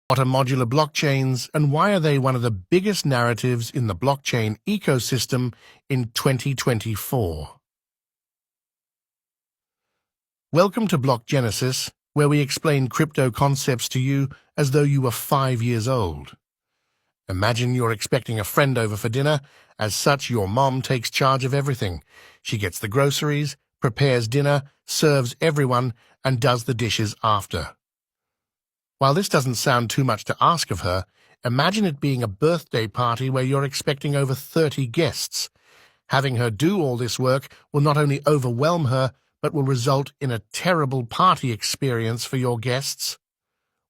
What are modular blockchains and why are they one of the biggest narratives in the blockchain ecosystem in 2024? Welcome to Block Genesis, where we explain crypto concepts to you as though you were 5 years old. Imagine you're expecting a friend over for dinner. As such, your mom takes charge of everything. She gets the groceries, prepares dinner, serves everyone, and does the dishes after. While this doesn't sound too much to ask of her, imagine it being a birthday party where you're expecting over 30 guests. Having her do all this work will not only overwhelm her, but will result in a terrible party experience for your guests.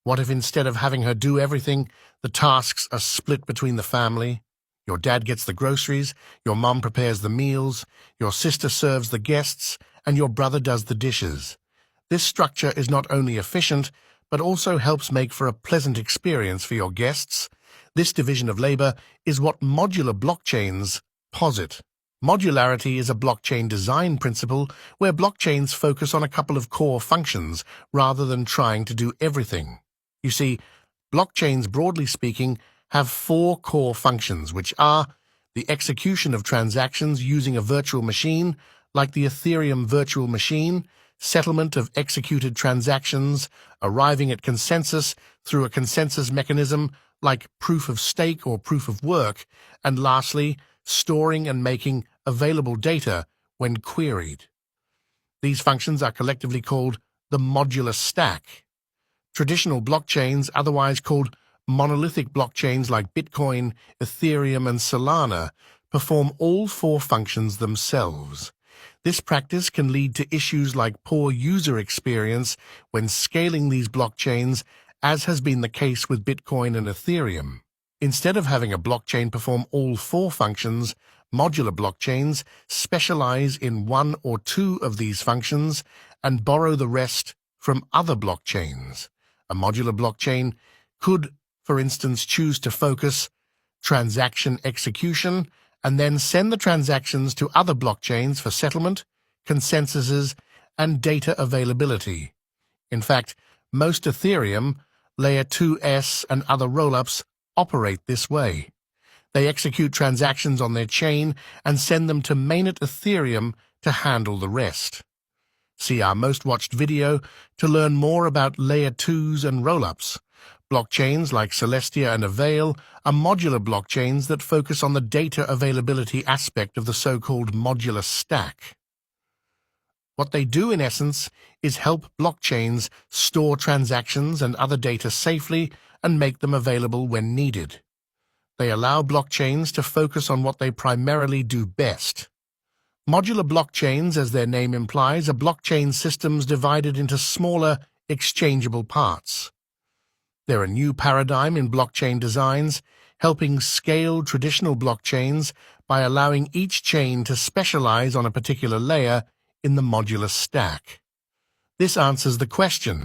What if instead of having her do everything, the tasks are split between the family? Your dad gets the groceries, your mom prepares the meals, your sister serves the guests, and your brother does the dishes. This structure is not only efficient, but also helps make for a pleasant experience for your guests. This division of labor is what modular blockchains posit. Modularity is a blockchain design principle where blockchains focus on a couple of core functions rather than trying to do everything. You see, blockchains, broadly speaking, have 4 core functions, which are the execution of transactions using a virtual machine, like the Ethereum virtual machine, settlement of executed transactions, arriving at consensus through a consensus mechanism like proof of stake or proof of work, and lastly, storing and making available data when queried. These functions are collectively called the modular stack. Traditional blockchains, otherwise called monolithic blockchains like Bitcoin, Ethereum, and Solana, perform all 4 functions themselves. This practice can lead to issues like poor user experience when scaling these blockchains, as has been the case with Bitcoin and Ethereum. Instead of having a blockchain perform all 4 functions, modular blockchains specialize in 1 or 2 of these functions and borrow the rest from other blockchains. A modular blockchain could, for instance, choose to focus transaction execution and then send the transactions to other blockchains for settlement, consensuses, and data availability. In fact, most Ethereum, Layer 2s, and other rollups operate this way. They execute transactions on their chain and send them to mainnet Ethereum to handle the rest. See our most watched video to learn more about Layer 2s and rollups. Blockchains like Celestia and Avail are modular blockchains that focus on the data availability aspect of the so-called modular stack. What they do, in essence, is help blockchains store transactions and other data safely and make them available when needed. They allow blockchains to focus on what they primarily do best. Modular blockchains, as their name implies, are blockchain systems divided into smaller, exchangeable parts. They're a new paradigm in blockchain designs, helping scale traditional blockchains by allowing each chain to specialize on a particular layer in the modular stack. This answers the question,